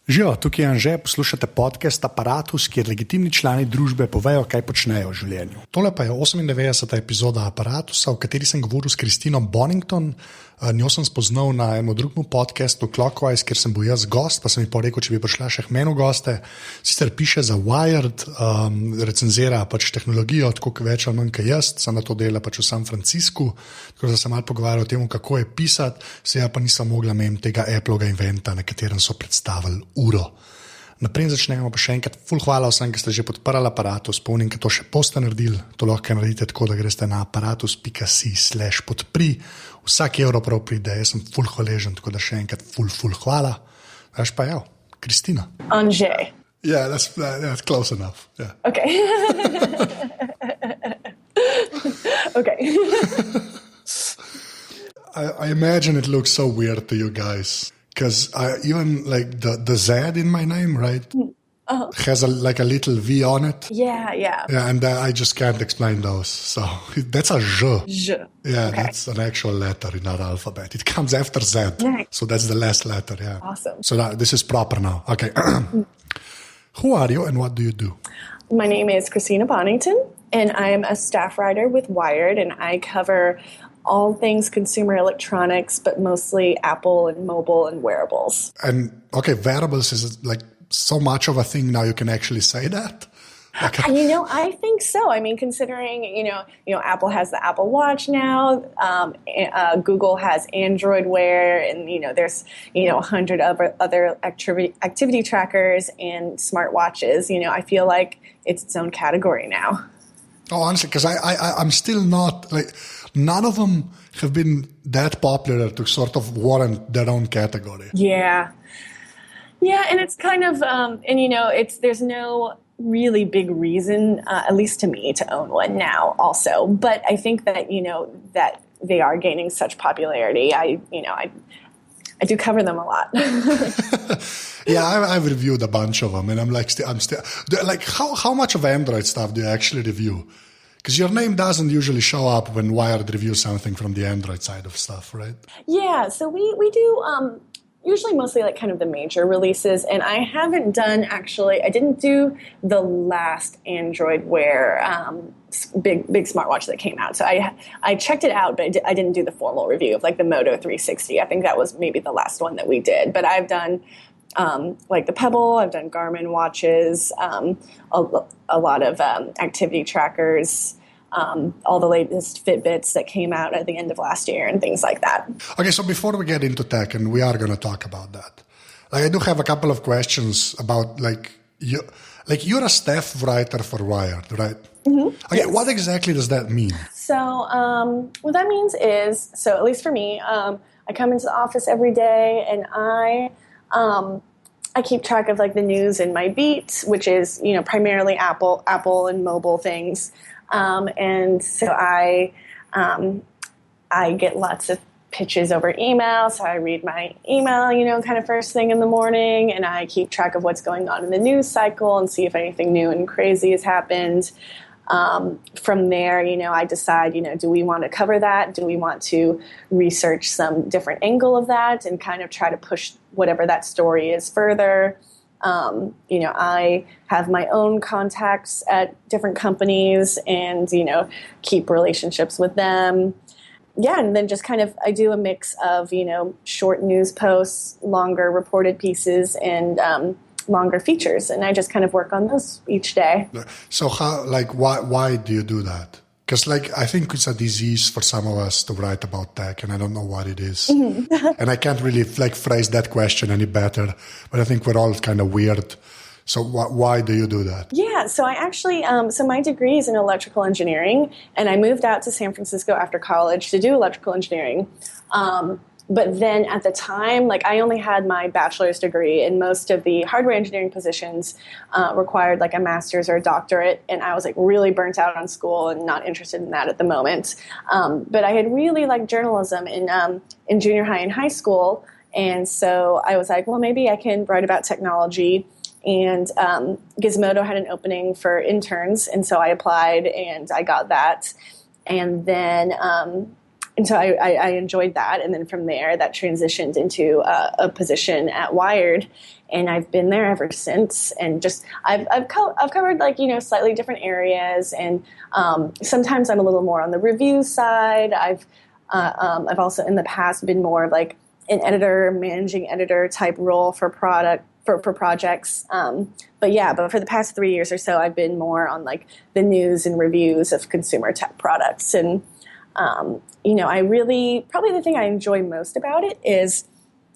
Živijo, tukaj je Anže, poslušate podcast Aparatus, kjer legitimni člani družbe povejo, kaj počnejo v življenju. Tole pa je 98. epizoda Aparatusa, v kateri sem govoril s Christino Bonnington. Njo sem spoznal na enem drugem podcastu Clockwise, kjer sem bil jaz gost, pa sem ji rekel, če bi prišla še k meni v goste. Sicer piše za Wired, recenzira pač tehnologijo, tako kot več ali manj kot jaz, sem na to dela pač v San Franciscu, tako da sem malo pogovarjal o tem, kako je pisati, se ja pa nisem mogla mem tega Applovega inventa, na katerem so predstavili uro. Naprej začnemo pa še enkrat ful hvala vsem, ki ste že podprli Aparatus, spomnim, ki to še boste naredili, to lahko naredite tako, da greste na aparatus.si/podpri, vsak evro prav pride, jaz sem ful hvaležen, tako da še enkrat ful hvala. Veš pa ja, Christina. Anže. Yeah, that's close enough. Yeah. Okay. Okay. I imagine it looks so weird to you guys. Because even like the Z in my name, right, has a little V on it. Yeah. Yeah, and I just can't explain those. So that's a J. J. Yeah, Okay. that's an actual letter in our alphabet. It comes after Z. Nice. So that's the last letter, yeah. Awesome. So this is proper now. Okay. Who are you and what do you do? My name is Christina Bonnington, and I'm a staff writer with Wired, and I cover all things consumer electronics, but mostly Apple and mobile and wearables. And okay, wearables is like so much of a thing now you can actually say that? Like, I think so. I mean, considering, Apple has the Apple Watch now, Google has Android Wear, and, there's, 100 other activity trackers and smartwatches. I feel like it's its own category now. Oh, honestly, because I'm still not, like, none of them have been that popular to sort of warrant their own category. Yeah, and it's kind of, there's no really big reason, at least to me, to own one now also. But I think that, that they are gaining such popularity. I do cover them a lot. Yeah, I've reviewed a bunch of them, and I'm still like, how much of Android stuff do you actually review? Because your name doesn't usually show up when Wired reviews something from the Android side of stuff, right? Yeah, so we do usually mostly like kind of the major releases, and I didn't do the last Android Wear big smartwatch that came out. So I checked it out, but I didn't do the formal review of like the Moto 360. I think that was maybe the last one that we did. But I've done like the Pebble, I've done Garmin watches, a lot of activity trackers, all the latest Fitbits that came out at the end of last year and things like that. Okay, so before we get into tech, and we are going to talk about that, like I do have a couple of questions about you're a staff writer for Wired, right? Mm-hmm. Okay, yes. What exactly does that mean? So what that means is, so at least for me, I come into the office every day and I keep track of like the news in my beat, which is, primarily Apple and mobile things. And so I get lots of pitches over email. So I read my email, kind of first thing in the morning, and I keep track of what's going on in the news cycle and see if anything new and crazy has happened. From there, I decide, do we want to cover that? Do we want to research some different angle of that and kind of try to push whatever that story is further? I have my own contacts at different companies and, keep relationships with them. Yeah, and then just kind of, I do a mix of, short news posts, longer reported pieces, and longer features, and I just kind of work on those each day. So why do you do that? Because I think it's a disease for some of us to write about tech, and I don't know what it is. Mm-hmm. And I can't really phrase that question any better, but I think we're all kind of weird. So why do you do that? Yeah, so I actually, so my degree is in electrical engineering, and I moved out to San Francisco after college to do electrical engineering. But then at the time, I only had my bachelor's degree, and most of the hardware engineering positions required a master's or a doctorate, and I was really burnt out on school and not interested in that at the moment. But I had really liked journalism in junior high and high school, and so I was like, well, maybe I can write about technology. And Gizmodo had an opening for interns, and so I applied, and I got that. And then and so I enjoyed that. And then from there, that transitioned into a position at Wired. And I've been there ever since. And just I've covered like, slightly different areas. And sometimes I'm a little more on the review side. I've also in the past been more of like an editor, managing editor type role for projects. But for the past 3 years or so, I've been more on like the news and reviews of consumer tech products. And I really, probably the thing I enjoy most about it is,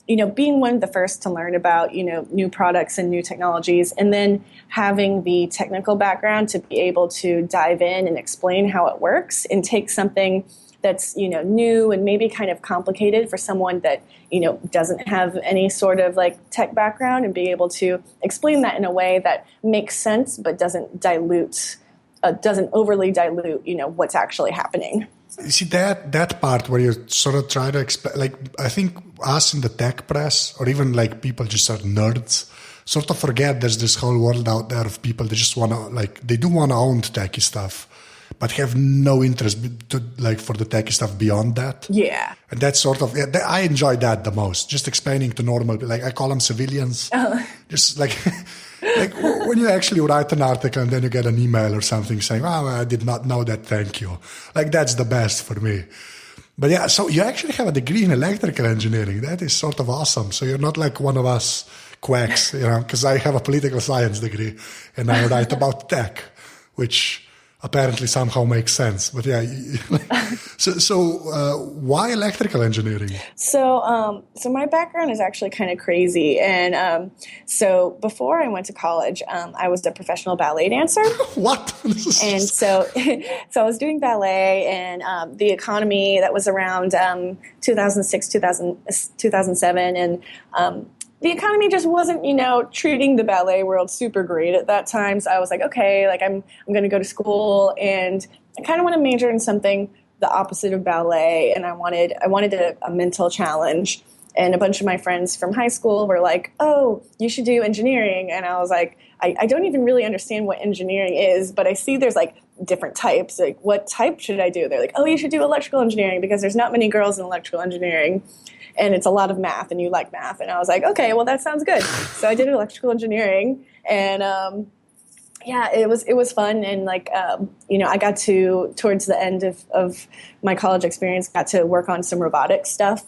being one of the first to learn about, new products and new technologies, and then having the technical background to be able to dive in and explain how it works and take something that's, new and maybe kind of complicated for someone that, doesn't have any sort of like tech background, and be able to explain that in a way that makes sense, but doesn't overly dilute, what's actually happening. You see that part where you sort of try to explain, like I think us in the tech press, or even like people just are nerds, sort of forget there's this whole world out there of people that just want to, like, they do want to own techie stuff, but have no interest to, like, for the techie stuff beyond that. Yeah. And that's sort of, I enjoy that the most, just explaining to normal, like I call them civilians, just like... Like when you actually write an article and then you get an email or something saying, I did not know that, thank you. Like that's the best for me. But yeah, so you actually have a degree in electrical engineering. That is sort of awesome. So you're not like one of us quacks, because I have a political science degree and I write about tech, which apparently somehow makes sense. But yeah, so why electrical engineering? So my background is actually kind of crazy. And so before I went to college, I was a professional ballet dancer. What? And so I was doing ballet, and the economy, that was around 2006, 2007. And the economy just wasn't, treating the ballet world super great at that time. So I was like, okay, like I'm going to go to school, and I kind of want to major in something the opposite of ballet. And I wanted a mental challenge. And a bunch of my friends from high school were like, oh, you should do engineering. And I was like, I don't even really understand what engineering is, but I see there's like different types. Like, what type should I do? They're like, oh, you should do electrical engineering because there's not many girls in electrical engineering. And it's a lot of math, and you like math. And I was like, okay, well, that sounds good. So I did electrical engineering, and it was fun. And like, I got to, towards the end of my college experience, got to work on some robotic stuff.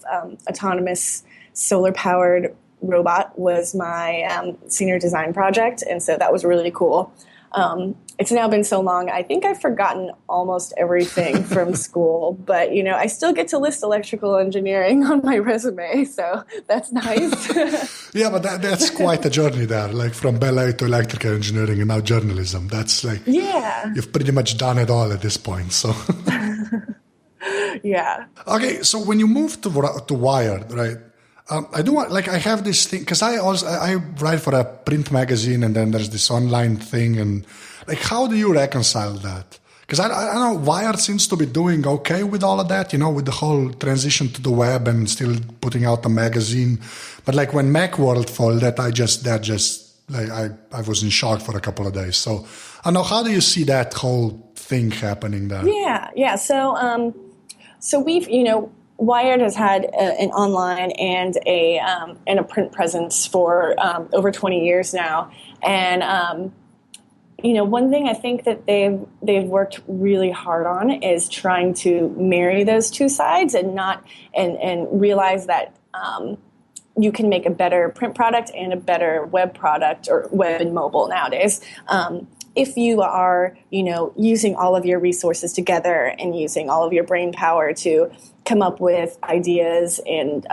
Autonomous solar-powered robot was my senior design project, and so that was really cool. It's now been so long, I think I've forgotten almost everything from school, but, I still get to list electrical engineering on my resume, so that's nice. Yeah, but that's quite a journey there, like from ballet to electrical engineering and now journalism. That's like, you've pretty much done it all at this point, so. Yeah. Okay, so when you moved to Wired, right? I do want, like, I have this thing, because I write for a print magazine, and then there's this online thing, and like, how do you reconcile that? Because I know Wired seems to be doing okay with all of that, with the whole transition to the web and still putting out a magazine. But like when Macworld folded, I was in shock for a couple of days. So I know, how do you see that whole thing happening there? Yeah. So we've, Wired has had an online and a print presence for over 20 years now, and one thing I think that they've worked really hard on is trying to marry those two sides and realize that you can make a better print product and a better web product, or web and mobile nowadays. If you are, using all of your resources together and using all of your brain power to come up with ideas and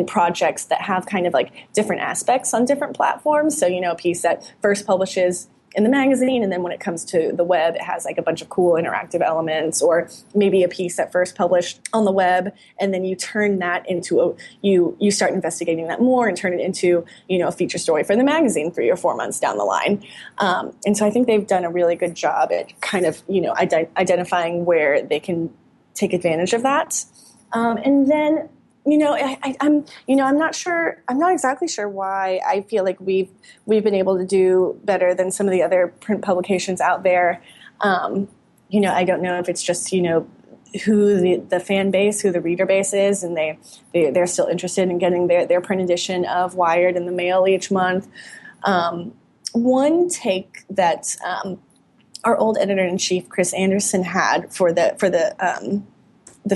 projects that have kind of like different aspects on different platforms. So, a piece that first publishes in the magazine, and then when it comes to the web, it has like a bunch of cool interactive elements, or maybe a piece that first published on the web, and then you turn that into you start investigating that more and turn it into, a feature story for the magazine 3 or 4 months down the line. And so I think they've done a really good job at kind of, identifying where they can take advantage of that. And then, I'm not sure. I'm not exactly sure why I feel like we've been able to do better than some of the other print publications out there. I don't know if it's just the fan base, who the reader base is, and they're still interested in getting their print edition of Wired in the mail each month. One take that our old editor-in-chief, Chris Anderson, had for the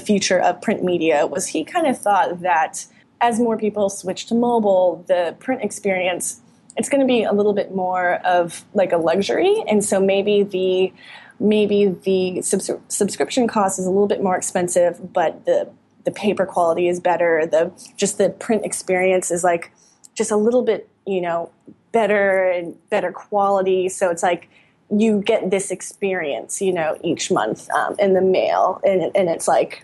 future of print media was he kind of thought that as more people switch to mobile, the print experience, it's going to be a little bit more of like a luxury. And so maybe the subscription cost is a little bit more expensive, but the paper quality is better. The print experience is like just a little bit, better and better quality. So it's like you get this experience, each month in the mail, and it's like,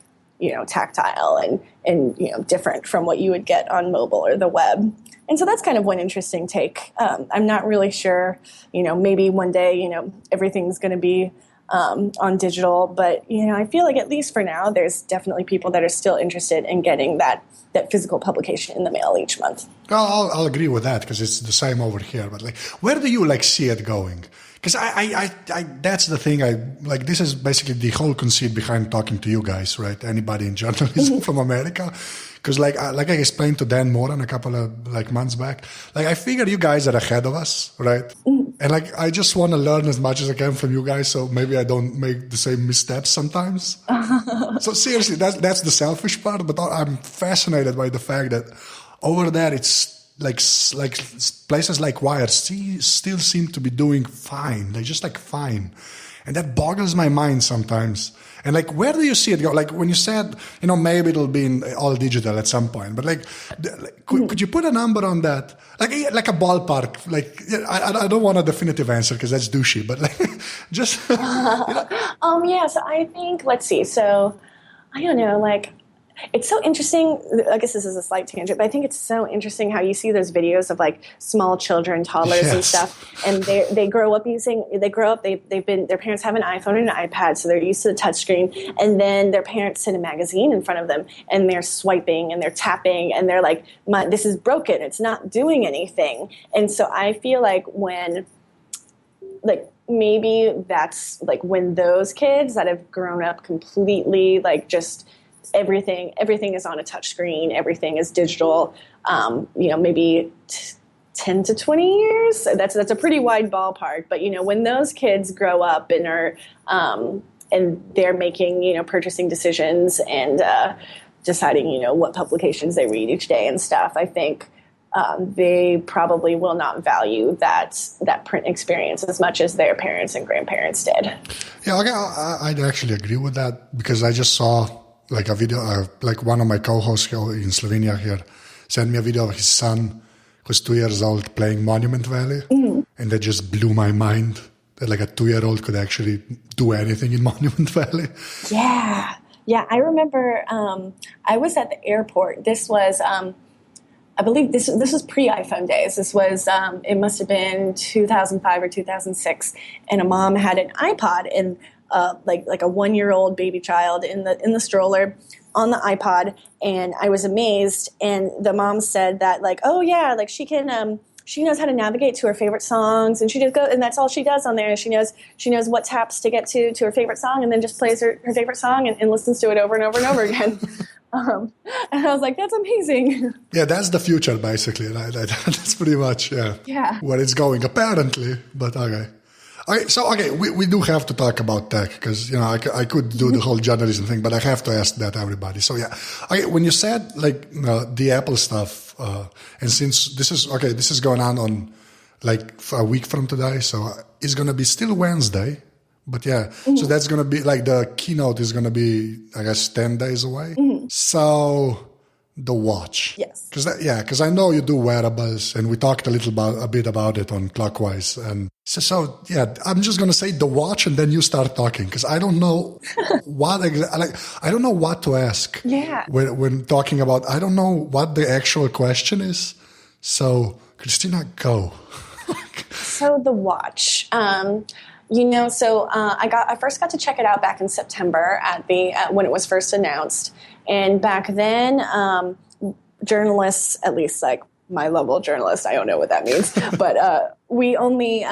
tactile and different from what you would get on mobile or the web. And so that's kind of one interesting take. I'm not really sure, maybe one day, everything's going to be on digital, but, I feel like at least for now, there's definitely people that are still interested in getting that physical publication in the mail each month. I'll agree with that because it's the same over here. But like, where do you see it going? Because I that's the thing. This is basically the whole conceit behind talking to you guys, right? Anybody in journalism from America. Because like I explained to Dan Moran a couple of months back, I figure you guys are ahead of us, right? And I just want to learn as much as I can from you guys, so maybe I don't make the same missteps sometimes. So seriously, that's the selfish part. But I'm fascinated by the fact that over there it's like places like Wired still seem to be doing fine. They're just fine, and that boggles my mind sometimes. And where do you see it go? When you said, maybe it'll be in all digital at some point, but could you put a number on that? Like a ballpark? I don't want a definitive answer because that's douchey, but just. Yeah. So I think, let's see. So I don't know, it's so interesting. I guess this is a slight tangent, but I think it's so interesting how you see those videos of small children, toddlers, and stuff, and they grow up, their parents have an iPhone and an iPad, so they're used to the touchscreen, and then their parents send a magazine in front of them, and they're swiping and they're tapping, and they're like, "This is broken. It's not doing anything." And so I feel like when, maybe that's when those kids that have grown up completely just. Everything is on a touch screen. Everything is digital. Maybe 10 to 20 years. That's a pretty wide ballpark. But when those kids grow up and are and they're making purchasing decisions and deciding what publications they read each day and stuff, I think they probably will not value that print experience as much as their parents and grandparents did. Yeah, I'd actually agree with that because I just saw. A video, one of my co-hosts in Slovenia here sent me a video of his son, who's 2 years old, playing Monument Valley. Mm-hmm. And that just blew my mind that a 2-year-old could actually do anything in Monument Valley. Yeah. Yeah, I remember I was at the airport. This was, I believe this was pre-iPhone days. This was, it must have been 2005 or 2006. And a mom had an iPod and like a 1-year-old baby child in the stroller on the iPod, and I was amazed. And the mom said that oh yeah, she can she knows how to navigate to her favorite songs, and she just go, and that's all she does on there. She knows what taps to get to her favorite song, and then just plays her favorite song and listens to it over and over and over again. And I was like, that's amazing. Yeah, that's the future basically. That's pretty much where it's going apparently. But okay. Okay, we do have to talk about tech because I could do the whole journalism thing, but I have to ask that everybody. So yeah, when you said the Apple stuff, and since this is going on for a week from today, so it's gonna be still Wednesday, but yeah, so that's gonna be the keynote is gonna be 10 days away. Mm-hmm. So. The watch. Yes. Because I know you do wearables, and we talked a bit about it on Clockwise. And so I'm just going to say the watch, and then you start talking, because I don't know I don't know what to ask. Yeah. When talking about, I don't know what the actual question is. So, Christina, go. So the watch. I first got to check it out back in September when it was first announced. And back then, journalists, at least my level journalist, I don't know what that means, but we only,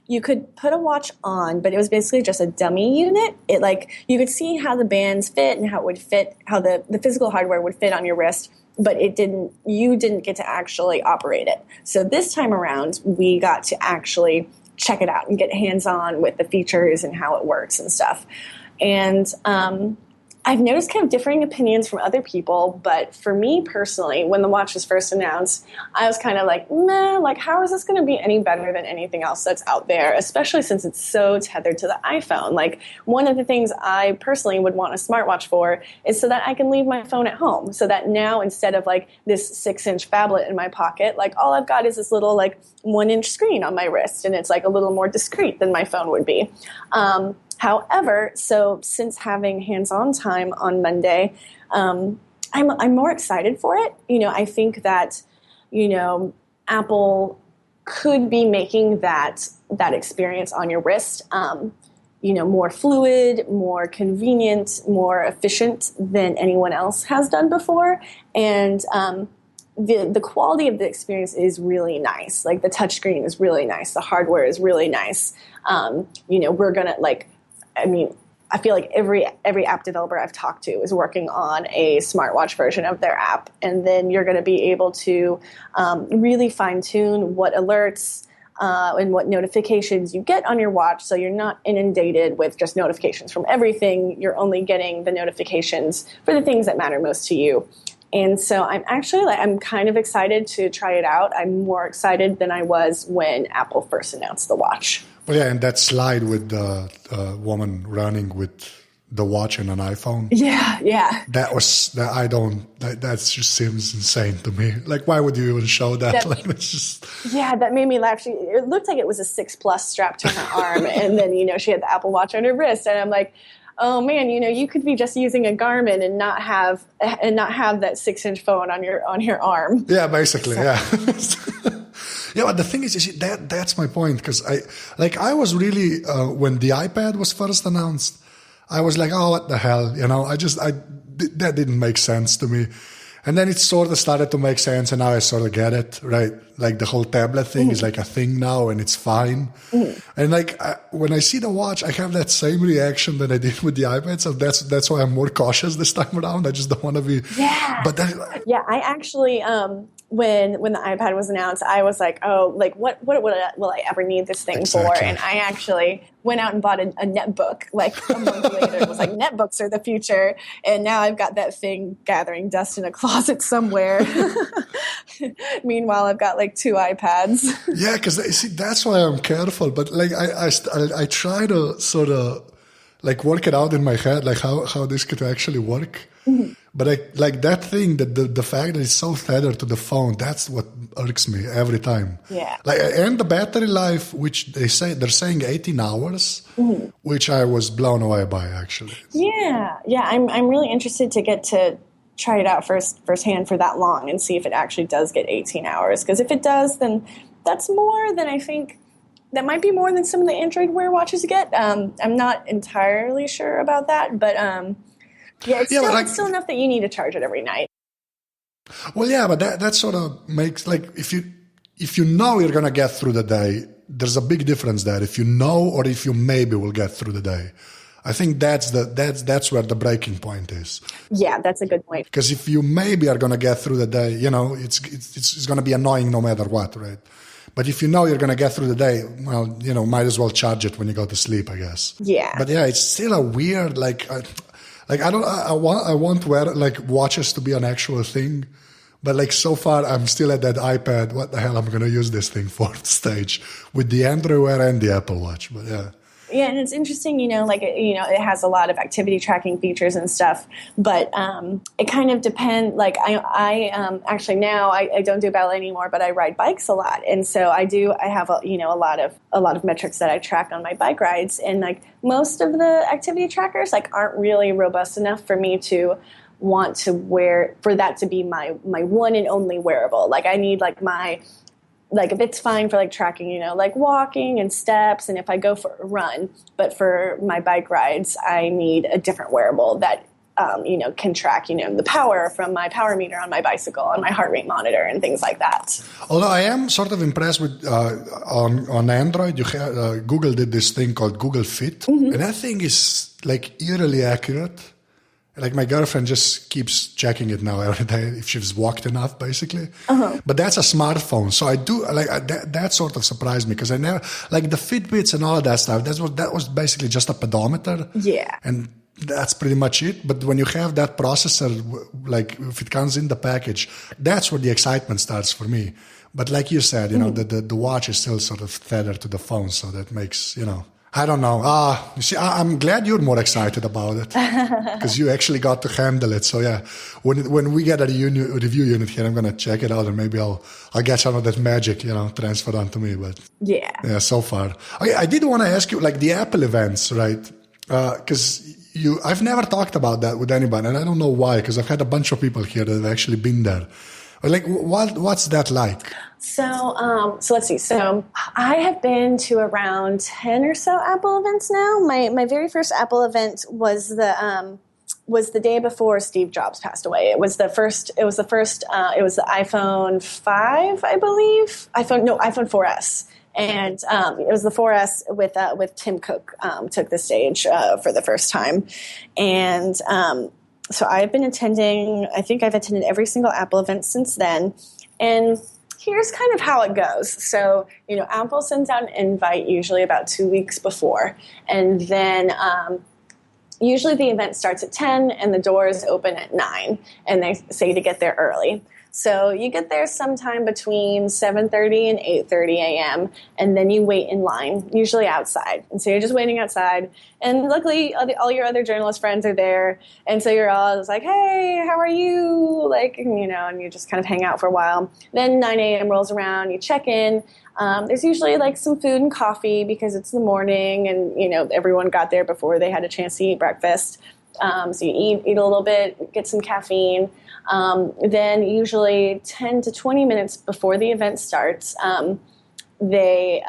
you could put a watch on, but it was basically just a dummy unit. It you could see how the bands fit and how it would fit, how the physical hardware would fit on your wrist, but you didn't get to actually operate it. So this time around, we got to actually check it out and get hands-on with the features and how it works and stuff. And I've noticed kind of differing opinions from other people, but for me personally, when the watch was first announced, I was kind of like, meh, how is this going to be any better than anything else that's out there, especially since it's so tethered to the iPhone. One of the things I personally would want a smartwatch for is so that I can leave my phone at home, so that now instead of this 6-inch phablet in my pocket, all I've got is this little 1-inch screen on my wrist, and it's a little more discreet than my phone would be. However, so since having hands-on time on Monday, I'm more excited for it. I think that, Apple could be making that experience on your wrist, more fluid, more convenient, more efficient than anyone else has done before. And the quality of the experience is really nice. The touchscreen is really nice. The hardware is really nice. We're going to I feel like every app developer I've talked to is working on a smartwatch version of their app. And then you're going to be able to really fine-tune what alerts and what notifications you get on your watch, so you're not inundated with just notifications from everything. You're only getting the notifications for the things that matter most to you. And so I'm kind of excited to try it out. I'm more excited than I was when Apple first announced the watch. Well, yeah, and that slide with the woman running with the watch and an iPhone. Yeah. That just seems insane to me. Why would you even show that? That made me laugh. It looked like it was a 6 Plus strapped to her arm, and then she had the Apple Watch on her wrist, and I'm like, oh man, you could be just using a Garmin and not have that 6-inch phone on your arm. Yeah, basically, yeah. Yeah, but the thing is, that's my point, because I was really when the iPad was first announced, I was like, oh, what the hell, that didn't make sense to me. And then it sort of started to make sense, and now I sort of get it, right? The whole tablet thing is a thing now, and it's fine. And when I see the watch, I have that same reaction that I did with the iPad. So that's why I'm more cautious this time around. I just don't want to be. Yeah. But I actually when the iPad was announced, I was like, oh, what will I ever need this thing for? And I actually went out and bought a netbook. A month later, it was netbooks are the future. And now I've got that thing gathering dust in a closet somewhere. Meanwhile, I've got 2 iPads. Yeah, because that's why I'm careful. But I try to sort of work it out in my head, how this could actually work. Mm-hmm. But that thing, that the fact that it's so tethered to the phone, that's what irks me every time. Yeah. And the battery life, which they're saying 18 hours, which I was blown away by, actually. Yeah. I'm really interested to get to try it out firsthand for that long and see if it actually does get 18 hours. Because if it does, then that's more than I think. That might be more than some of the Android Wear watches get. I'm not entirely sure about that, but it's still enough that you need to charge it every night. Well, yeah, but that sort of makes if you know you're gonna get through the day, there's a big difference there. If you know, or if you maybe will get through the day. I think that's where the breaking point is. Yeah, that's a good point. Because if you maybe are gonna get through the day, it's gonna be annoying no matter what, right? But if you know you're going to get through the day, well, might as well charge it when you go to sleep, I guess. Yeah. But yeah, it's still a weird, I want wear watches to be an actual thing. But so far, I'm still at that iPad. What the hell I'm going to use this thing for stage with the Android Wear and the Apple Watch. But yeah. Yeah, and it's interesting, it has a lot of activity tracking features and stuff, but it kind of depends. I actually now I don't do ballet anymore, but I ride bikes a lot, and so I have a lot of metrics that I track on my bike rides, and most of the activity trackers aren't really robust enough for me to want to wear, for that to be my one and only wearable. I need my. If it's fine for tracking, walking and steps, and if I go for a run, but for my bike rides, I need a different wearable that can track, the power from my power meter on my bicycle and my heart rate monitor and things like that. Although I am sort of impressed with on Android, Google did this thing called Google Fit, and that thing is like eerily accurate. Like my girlfriend just keeps checking it now every day if she's walked enough, basically. But that's a smartphone, so I do like that sort of surprised me because I never like the Fitbits and all of that stuff. That was basically just a pedometer. Yeah, and that's pretty much it. But when you have that processor, like if it comes in the package, that's where the excitement starts for me. But like you said, the watch is still sort of tethered to the phone, so that makes I don't know. You see, I'm glad you're more excited about it because you actually got to handle it. So yeah, when we get a review unit here, I'm gonna check it out and maybe I'll get some of that magic, transferred onto me. But yeah, so far. Okay, I did want to ask you, like the Apple events, right? Because I've never talked about that with anybody, and I don't know why. Because I've had a bunch of people here that have actually been there. Like, what's that like? So let's see. So I have been to around 10 or so Apple events now. My very first Apple event was the day before Steve Jobs passed away. It was the iPhone 5, I believe. iPhone 4S. And it was the 4S with Tim Cook took the stage for the first time. And so I've been attending, I think I've attended every single Apple event since then. And here's kind of how it goes. So, Apple sends out an invite usually about 2 weeks before. And then usually the event starts at 10 and the doors open at 9. And they say to get there early. So you get there sometime between 7:30 and 8:30 a.m. and then you wait in line, usually outside. And so you're just waiting outside. And luckily, all your other journalist friends are there. And so you're all just like, hey, how are you? And you just kind of hang out for a while. Then 9 a.m. rolls around, you check in. There's usually like some food and coffee because it's the morning and, everyone got there before they had a chance to eat breakfast. So you eat a little bit, get some caffeine. Then usually 10 to 20 minutes before the event starts, maybe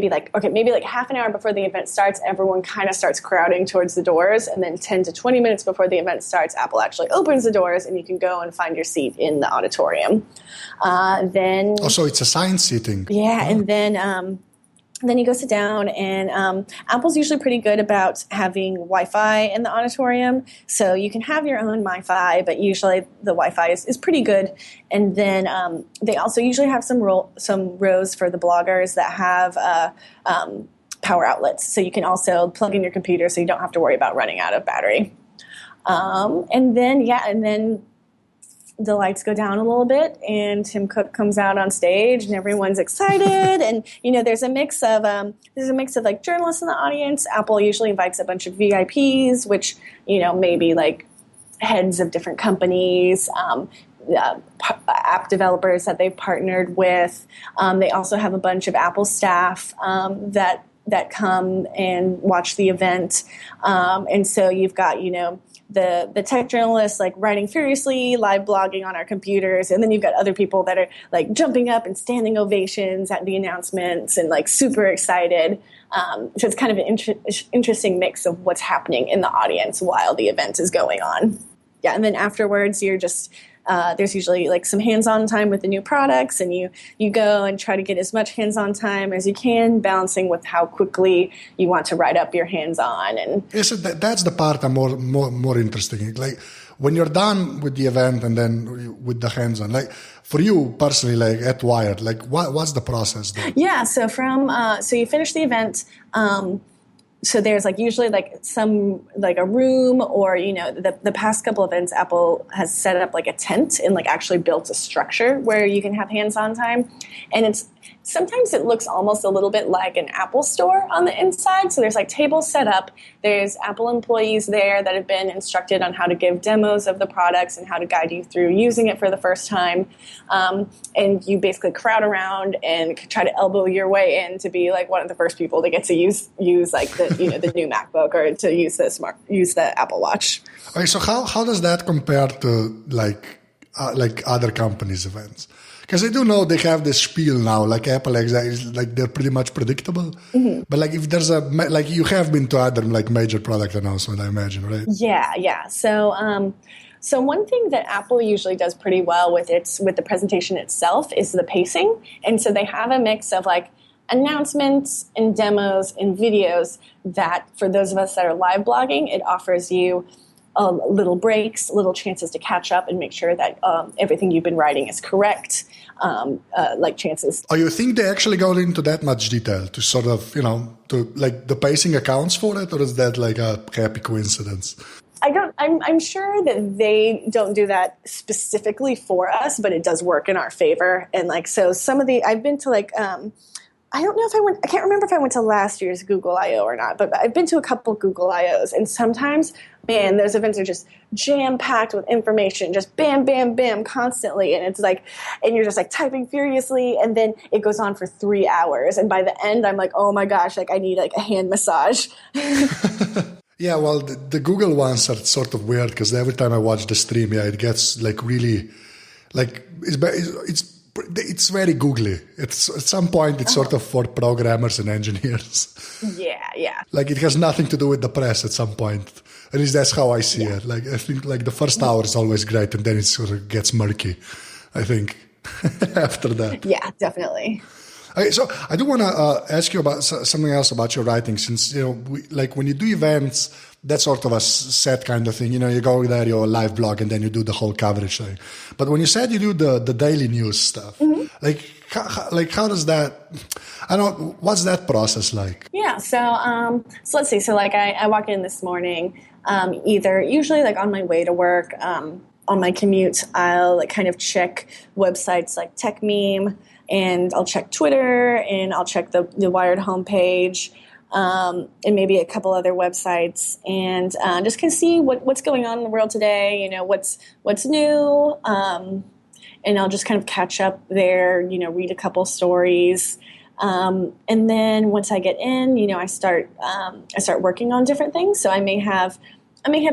like half an hour before the event starts, everyone kind of starts crowding towards the doors. And then 10 to 20 minutes before the event starts, Apple actually opens the doors and you can go and find your seat in the auditorium. So it's assigned seating. Yeah. Oh. And then you go sit down, and Apple's usually pretty good about having Wi-Fi in the auditorium. So you can have your own Wi-Fi, but usually the Wi-Fi is pretty good. And then they also usually have some rows for the bloggers that have power outlets. So you can also plug in your computer so you don't have to worry about running out of battery. And then the lights go down a little bit and Tim Cook comes out on stage and everyone's excited. And, there's a mix of like journalists in the audience. Apple usually invites a bunch of VIPs, which, maybe like heads of different companies, app developers that they've partnered with. They also have a bunch of Apple staff that come and watch the event. And so you've got, the tech journalists like writing furiously, live blogging on our computers, and then you've got other people that are like jumping up and standing ovations at the announcements and like super excited. So it's kind of an interesting mix of what's happening in the audience while the event is going on. Yeah, and then afterwards you're just there's usually like some hands-on time with the new products, and you go and try to get as much hands-on time as you can, balancing with how quickly you want to write up your hands-on. And yes, that's the part I'm more interested in. Like when you're done with the event and then with the hands-on, like for you personally, like at Wired, like what's the process there? Yeah, so so you finish the event. So there's like usually like some like a room, or the past couple of events Apple has set up like a tent and like actually built a structure where you can have hands-on time, and sometimes it looks almost a little bit like an Apple store on the inside. So there's like tables set up. There's Apple employees there that have been instructed on how to give demos of the products and how to guide you through using it for the first time. And you basically crowd around and try to elbow your way in to be like one of the first people to get to use like the the new MacBook or to use the Apple Watch. Okay, so how does that compare to like other companies' events? Because I do know they have this spiel now, like Apple, like they're pretty much predictable. But like if there's like you have been to other like major product announcement, I imagine, right? Yeah. So one thing that Apple usually does pretty well with the presentation itself is the pacing. And so they have a mix of like announcements and demos and videos that for those of us that are live blogging, it offers you little breaks, little chances to catch up and make sure that everything you've been writing is correct, like chances. Oh, you think they actually go into that much detail to sort of, to like the pacing accounts for it, or is that like a happy coincidence? I'm sure that they don't do that specifically for us, but it does work in our favor. And like, so I've been to like, I don't know if I can't remember if I went to last year's Google I.O. or not, but I've been to a couple Google I.O.s, and sometimes, man, those events are just jam-packed with information, just bam, bam, bam, constantly, and it's like, and you're just like typing furiously, and then it goes on for 3 hours, and by the end, I'm like, oh my gosh, like I need like a hand massage. Yeah, well, the Google ones are sort of weird because every time I watch the stream, it gets like really, like it's very googly. It's at some point it's sort of for programmers and engineers. Yeah. Like it has nothing to do with the press at some point. At least that's how I see it. Like I think like the first hour is always great, and then it sort of gets murky, I think, after that. Yeah, definitely. Okay, so I do want to ask you about something else about your writing, since like when you do events, that's sort of a set kind of thing. You go there, you're a live blog, and then you do the whole coverage thing. But when you said you do the daily news stuff, like how does that? I don't. What's that process like? Yeah. So let's see. So like I walk in this morning, usually like on my way to work, on my commute, I'll like kind of check websites like TechMeme. And I'll check Twitter, and I'll check the Wired homepage, and maybe a couple other websites, and just kind of see what's going on in the world today. What's new, and I'll just kind of catch up there. Read a couple stories, and then once I get in, I start working on different things. So I may have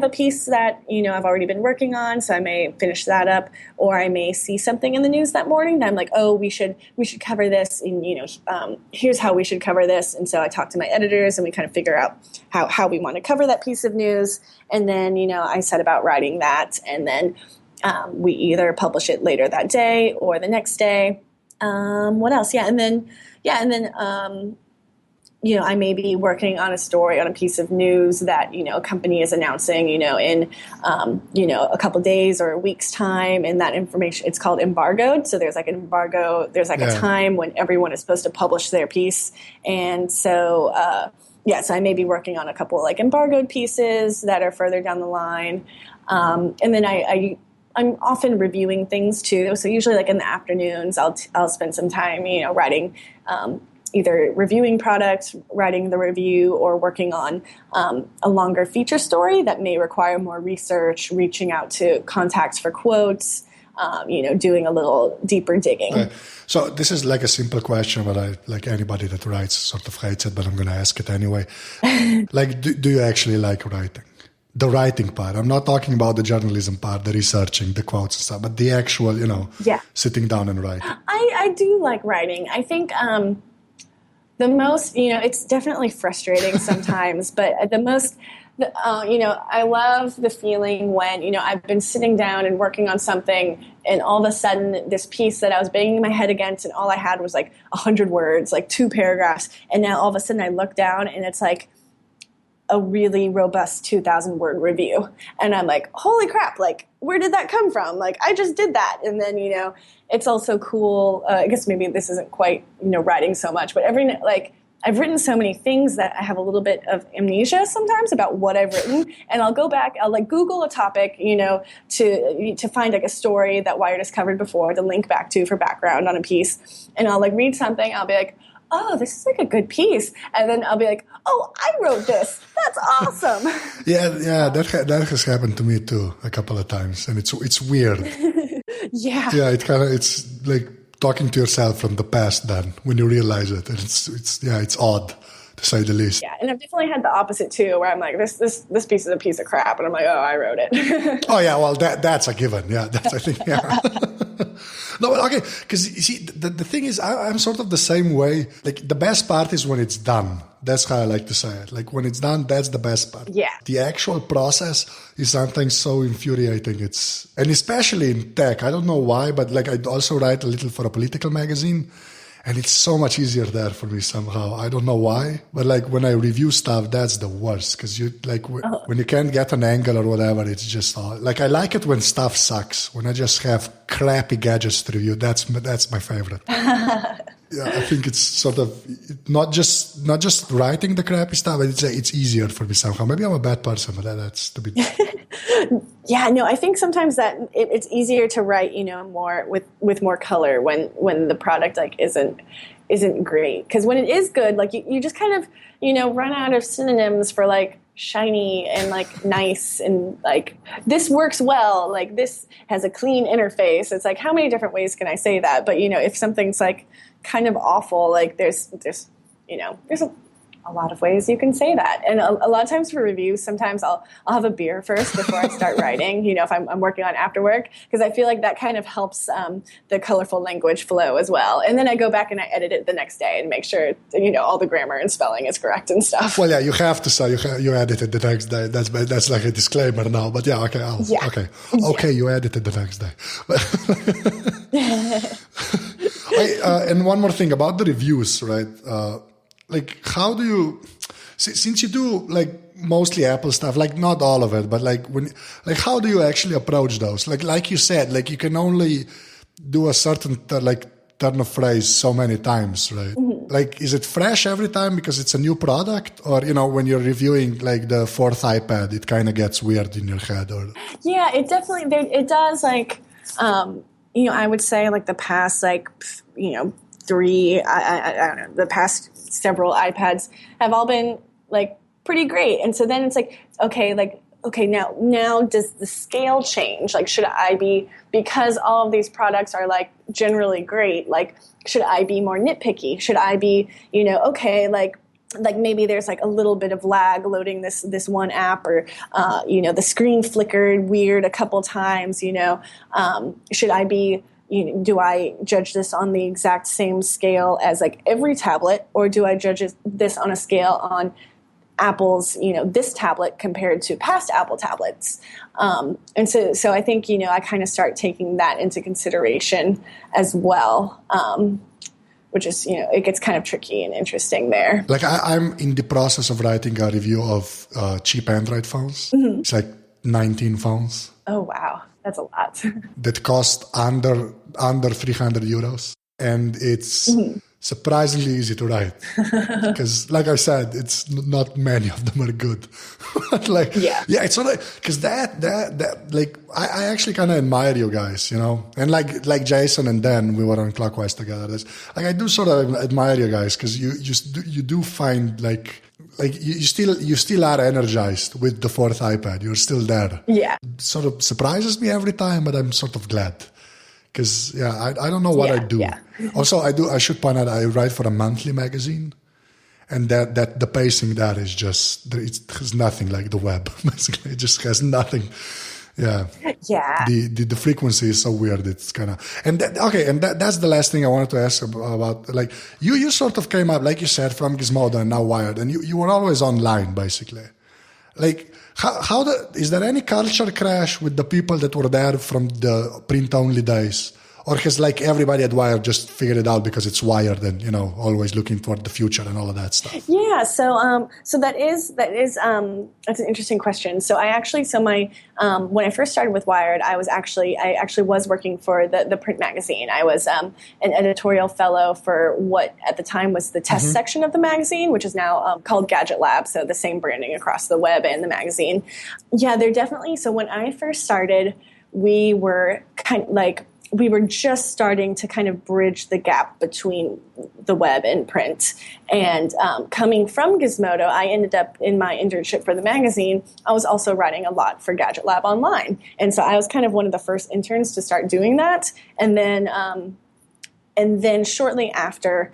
a piece that, I've already been working on, so I may finish that up, or I may see something in the news that morning that I'm like, oh, we should cover this, and, here's how we should cover this. And so I talk to my editors, and we kind of figure out how we want to cover that piece of news. And then, I set about writing that, and then we either publish it later that day or the next day. What else? I may be working on a story, on a piece of news that, a company is announcing, in, a couple days or a week's time. And that information, it's called embargoed. So there's like an embargo. There's like a time when everyone is supposed to publish their piece. And so, so I may be working on a couple like embargoed pieces that are further down the line. And then I'm often reviewing things too. So usually like in the afternoons, I'll spend some time, writing, either reviewing products, writing the review, or working on a longer feature story that may require more research, reaching out to contacts for quotes, doing a little deeper digging. So this is like a simple question, but like anybody that writes sort of hates it, but I'm going to ask it anyway. Like, do you actually like writing? The writing part. I'm not talking about the journalism part, the researching, the quotes and stuff, but the actual, sitting down and writing. I do like writing. I think the most, it's definitely frustrating sometimes, but I love the feeling when, I've been sitting down and working on something, and all of a sudden this piece that I was banging my head against, and all I had was like 100 words, like 2 paragraphs. And now all of a sudden I look down and it's like a really robust 2,000 word review. And I'm like, holy crap, like, where did that come from? Like, I just did that. And then, it's also cool. I guess maybe this isn't quite, writing so much, but I've written so many things that I have a little bit of amnesia sometimes about what I've written. And I'll go back, I'll like Google a topic, to find like a story that Wired has covered before to link back to for background on a piece. And I'll like read something. I'll be like, oh, this is like a good piece. And then I'll be like, oh, I wrote this. That's awesome. Yeah, that has happened to me too a couple of times. And it's weird. Yeah. Yeah, it's like talking to yourself from the past then when you realize it. And it's odd, to say the least. Yeah, and I've definitely had the opposite too, where I'm like, this piece is a piece of crap. And I'm like, oh, I wrote it. Oh, yeah, well, that's a given. Yeah, I think, yeah. No, but okay, because you see, the thing is, I'm sort of the same way. Like, the best part is when it's done. That's how I like to say it. Like, when it's done, that's the best part. Yeah. The actual process is something so infuriating. And especially in tech, I don't know why, but like, I also write a little for a political magazine. And it's so much easier there for me somehow. I don't know why, but like when I review stuff, that's the worst. Because you like when you can't get an angle or whatever, it's just like I like it when stuff sucks. When I just have crappy gadgets to review, that's my favorite. Yeah, I think it's sort of not just writing the crappy stuff, but it's easier for me somehow. Maybe I'm a bad person, but that's to be. Yeah, no, I think sometimes that it's easier to write, more with more color when the product like isn't great. Because when it is good, like you just kind of run out of synonyms for like shiny and like nice and like this works well, like this has a clean interface. It's like, how many different ways can I say that? But if something's like kind of awful, like there's a lot of ways you can say that. And a lot of times for reviews, sometimes I'll have a beer first before I start writing, if I'm working on after work, because I feel like that kind of helps the colorful language flow as well. And then I go back and I edit it the next day and make sure, all the grammar and spelling is correct and stuff. Well, yeah, you have to say you edit it the next day. That's like a disclaimer now. But yeah, okay. Okay, you edit it the next day. And one more thing about the reviews, right? Like, how do you, since you do like mostly Apple stuff, like not all of it, but like how do you actually approach those? Like you said, like you can only do a certain turn of phrase so many times, right? Mm-hmm. Like, is it fresh every time because it's a new product, or when you're reviewing like the fourth iPad, it kind of gets weird in your head, or? Yeah, it definitely it does. Like, I would say like the past three, I don't know, the past several iPads have all been like pretty great. And so then it's like, okay, now does the scale change? Like, should I be, because all of these products are like generally great, like, should I be more nitpicky? Should I be, okay, like maybe there's like a little bit of lag loading this one app, or, the screen flickered weird a couple times, should I be, do I judge this on the exact same scale as like every tablet, or do I judge this on a scale on Apple's, this tablet compared to past Apple tablets? And so I think, I kind of start taking that into consideration as well, which is, it gets kind of tricky and interesting there. Like I'm in the process of writing a review of cheap Android phones. Mm-hmm. It's like 19 phones. Oh, wow. That's a lot. That cost under 300 euros. And it's surprisingly easy to write. Because, like I said, it's not many of them are good. But it's sort of, because that like, I actually kind of admire you guys, And like Jason and Dan, we were on Clockwise together. Like, I do sort of admire you guys, because you do find like you still are energized with the fourth iPad. You're still there. Yeah. It sort of surprises me every time, but I'm sort of glad. Because, I don't know what I do. Yeah. Also, I should point out, I write for a monthly magazine. And that the pacing there is just, it has nothing like the web. Basically, it just has nothing. Yeah. Yeah. The frequency is so weird. It's kind of, and that's the last thing I wanted to ask about. Like, you sort of came up, like you said, from Gizmodo and now Wired, and you were always online, basically. Like, is there any culture crash with the people that were there from the print-only days? Or has like everybody at Wired just figured it out because it's Wired and, always looking toward the future and all of that stuff? Yeah. So that's an interesting question. So my when I first started with Wired, I actually was working for the print magazine. I was an editorial fellow for what at the time was the test section of the magazine, which is now called Gadget Lab. So the same branding across the web and the magazine. Yeah, they're definitely. So when I first started, we were just starting to kind of bridge the gap between the web and print. And coming from Gizmodo, I ended up in my internship for the magazine, I was also writing a lot for Gadget Lab Online. And so I was kind of one of the first interns to start doing that. And then And then shortly after,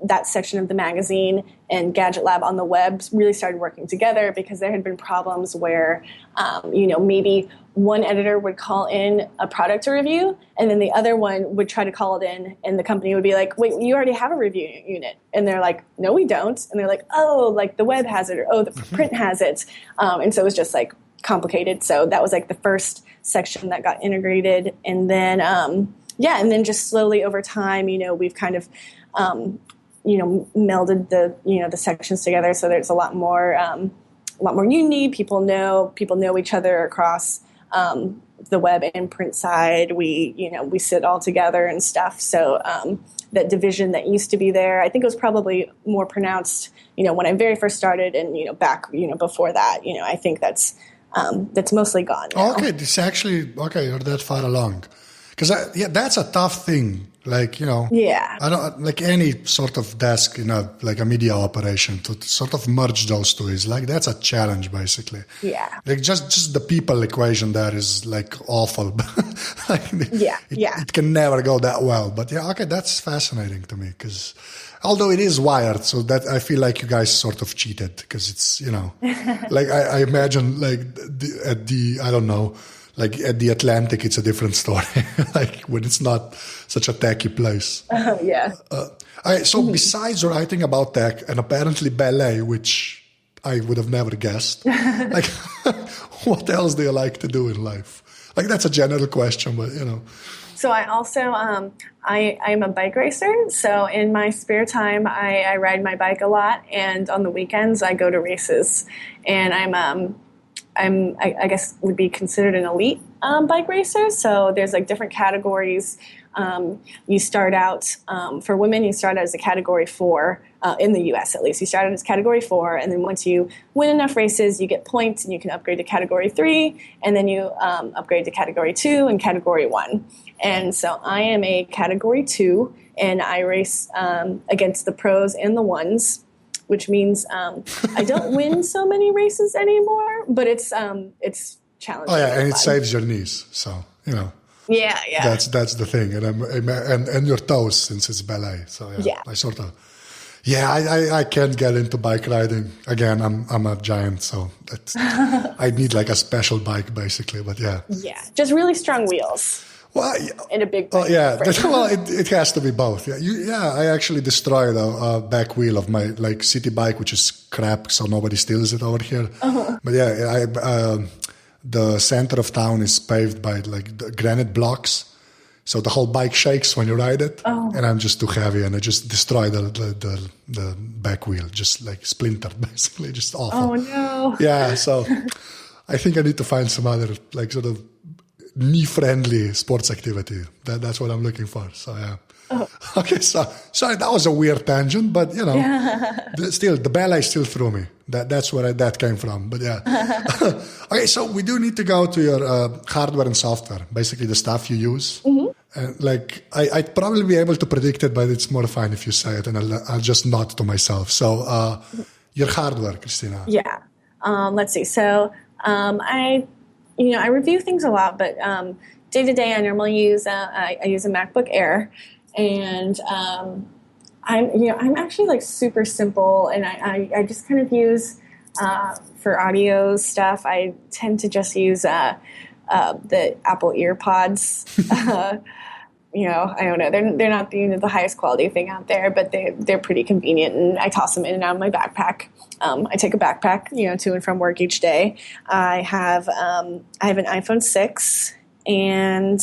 that section of the magazine and Gadget Lab on the web really started working together, because there had been problems where, maybe one editor would call in a product to review, and then the other one would try to call it in, and the company would be like, wait, you already have a review unit. And they're like, no, we don't. And they're like, oh, like the web has it, or oh, the print has it. And so it was just like complicated. So that was like the first section that got integrated. And then, and then just slowly over time, we've kind of, melded the sections together. So there's a lot more unity. People know each other across the web and print side. We sit all together and stuff. So that division that used to be there, I think it was probably more pronounced, when I very first started, and back before that. I think that's mostly gone now. Okay, this actually you're that far along. Because that's a tough thing. Like, yeah. I don't like any sort of desk in a media operation to sort of merge those two is like, that's a challenge basically. Yeah. Like just the people equation there is like awful. It can never go that well. But that's fascinating to me, because although it is wired, so that I feel like you guys sort of cheated, because it's, like I imagine like I don't know, like at the Atlantic, it's a different story. Like when it's not such a techy place. Yeah. So besides writing about tech and apparently ballet, which I would have never guessed, like what else do you like to do in life? Like that's a general question, but So I also, I'm a bike racer. So in my spare time, I ride my bike a lot. And on the weekends, I go to races. And I guess would be considered an elite bike racer. So there's like different categories. You start out, for women, you start out as a category 4, in the US at least. You start out as category 4, and then once you win enough races, you get points, and you can upgrade to category 3, and then you upgrade to category 2 and category 1. And so I am a category 2, and I race against the pros and the ones, which means I don't win so many races anymore, but it's challenging. Oh yeah, and it saves your knees, so Yeah. That's the thing, and your toes, since it's ballet. So I sort of. Yeah, I can't get into bike riding again. I'm a giant, so I need like a special bike basically. But yeah, just really strong wheels. Well, in a big. Oh yeah, it has to be both. Yeah, I actually destroyed a back wheel of my city bike, which is crap, so nobody steals it over here. Uh-huh. But the center of town is paved by the granite blocks, so the whole bike shakes when you ride it. Oh. And I'm just too heavy, and I just destroyed the back wheel, just splintered basically, just awful. Oh no. Yeah, so I think I need to find some other sort of knee-friendly sports activity. That's what I'm looking for. So yeah. Oh. Okay, so sorry, that was a weird tangent, but still the ballet still threw me. That's where that came from. But yeah. Okay, so we do need to go to your hardware and software, basically the stuff you use. Mm-hmm. And I'd probably be able to predict it, but it's more fun if you say it, and I'll just nod to myself. So your hardware, Christina. Yeah. Let's see. So I review things a lot, but day to day I normally use I use a MacBook Air, and I'm actually super simple, and I just kind of use for audio stuff. I tend to just use the Apple EarPods. I don't know. They're not the highest quality thing out there, but they're pretty convenient, and I toss them in and out of my backpack. I take a backpack, to and from work each day. I have an iPhone 6, and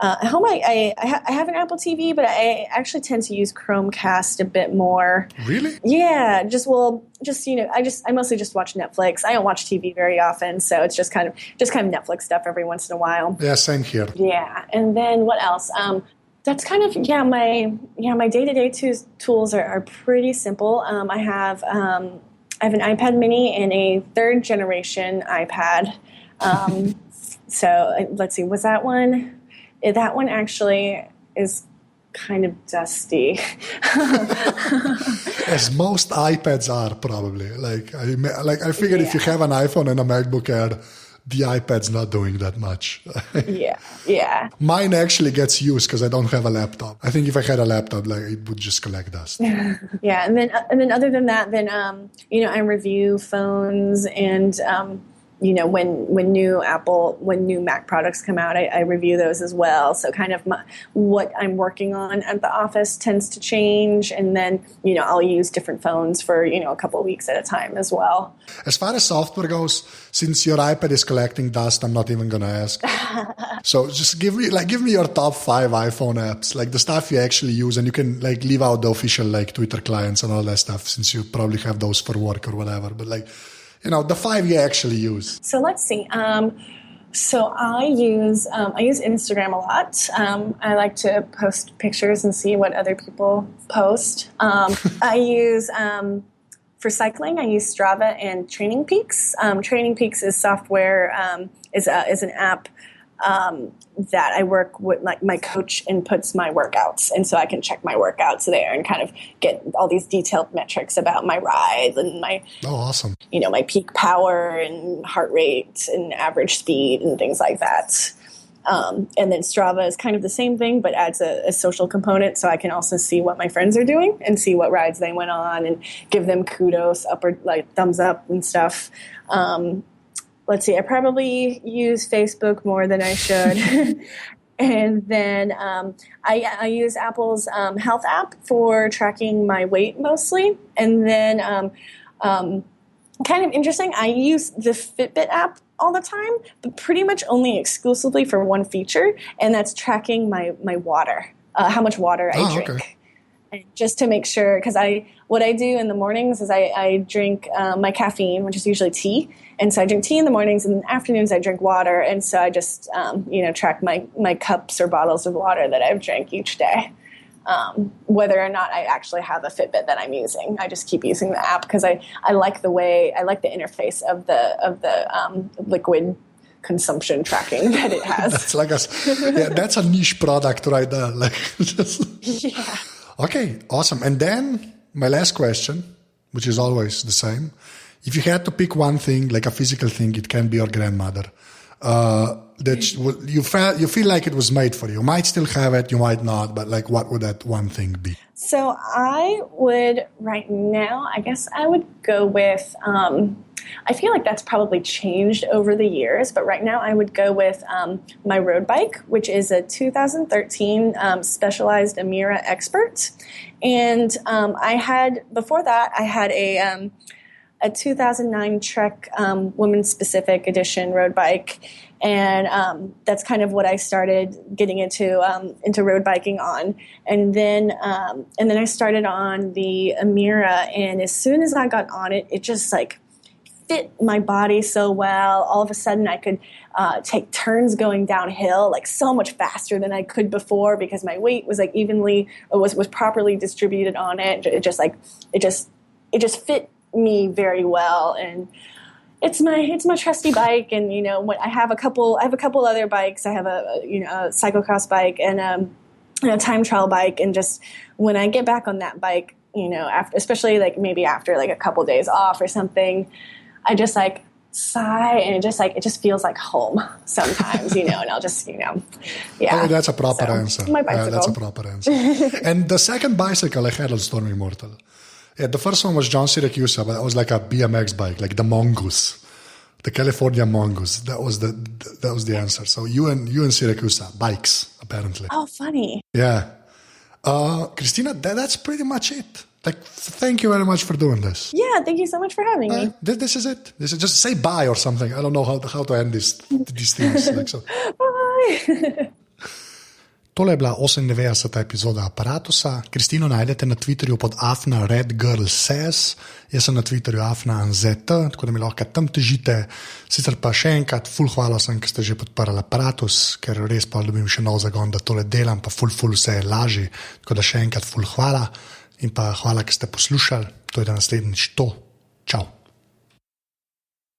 at home I have an Apple TV, but I actually tend to use Chromecast a bit more. Really? Yeah. I mostly just watch Netflix. I don't watch TV very often, so it's just kind of Netflix stuff every once in a while. Yeah, same here. Yeah, and then what else? That's kind of my day-to-day tools are pretty simple. I have an iPad Mini and a 3rd generation iPad. So let's see, was that one? That one actually is kind of dusty. As most iPads are, probably. I figured if you have an iPhone and a MacBook Air, the iPad's not doing that much. Yeah. Mine actually gets used because I don't have a laptop. I think if I had a laptop, like it would just collect dust. Yeah, and then other than that, then I review phones and when new Mac products come out, I review those as well. So kind of what I'm working on at the office tends to change, and then I'll use different phones for a couple of weeks at a time as well. As far as software goes, since your iPad is collecting dust, I'm not even gonna ask. So just give me your top 5 iPhone apps, like the stuff you actually use, and you can like leave out the official like Twitter clients and all that stuff, since you probably have those for work or whatever. But like, the 5 you actually use. So let's see. So I use Instagram a lot. I like to post pictures and see what other people post. I use for cycling. I use Strava and Training Peaks. Training Peaks is software. Is an app that I work with. Like my coach inputs my workouts, and so I can check my workouts there and kind of get all these detailed metrics about my rides and my awesome. My peak power and heart rate and average speed and things like that. And then Strava is kind of the same thing, but adds a social component, so I can also see what my friends are doing and see what rides they went on and give them kudos, up or like thumbs up and stuff. Let's see, I probably use Facebook more than I should. And then I use Apple's health app for tracking my weight mostly. And then kind of interesting, I use the Fitbit app all the time, but pretty much only exclusively for one feature, and that's tracking my water, how much water I drink. Okay. Just to make sure, because what I do in the mornings is I drink my caffeine, which is usually tea, and so I drink tea in the mornings, and in the afternoons I drink water, and so I just track my cups or bottles of water that I've drank each day. Whether or not I actually have a Fitbit that I'm using, I just keep using the app because I like the interface of the liquid consumption tracking that it has. That's a niche product right there. Yeah. Okay, awesome. And then my last question, which is always the same. If you had to pick one thing, like a physical thing, it can be your grandmother, that you feel like it was made for you. You might still have it, you might not, but like what would that one thing be? So I would, right now, I guess I would go with, I feel like that's probably changed over the years, but right now I would go with my road bike, which is a 2013 Specialized Amira Expert. And before that, I had a 2009 Trek Women's Specific Edition road bike. And that's kind of what I started getting into road biking on. And then I started on the Amira, and as soon as I got on it, it just like fit my body so well. All of a sudden I could take turns going downhill like so much faster than I could before because my weight was like was properly distributed on it. It just fit me very well, and it's my trusty bike. And I have a couple other bikes. I have a cyclocross bike and a time trial bike, and just when I get back on that bike, after, especially like maybe after like a couple days off or something, I just like sigh, and it just feels like home sometimes, and I'll just, yeah. Oh, that's a proper answer. My bicycle. That's a proper answer. And the second bicycle I had was Storm Immortal. Yeah, the first one was John Siracusa, but it was like a BMX bike, like the Mongoose, the California Mongoose. That was the answer. So you and Siracusa, bikes, apparently. Oh, funny. Yeah. Christina, that's pretty much it. Like, thank you very much for doing this. Yeah, thank you so much for having me. This is it. This is just say bye or something. I don't know how to end these things. Like so. Bye. Tole je bila 98. epizoda Aparatusa. Kristino najdete na Twitterju pod @redgirlsays. Jaz sem na Twitterju @anzet, tako da mi lahko tam težite. Sicer pa še enkrat, ful hvala sem, ker ste že podprli Aparatus, ker res pa dobim še nov zagon, da tole delam, pa ful vse je lažje. Tako da še enkrat ful hvala in pa hvala, ker ste poslušali. To je da naslednjič to. Čau.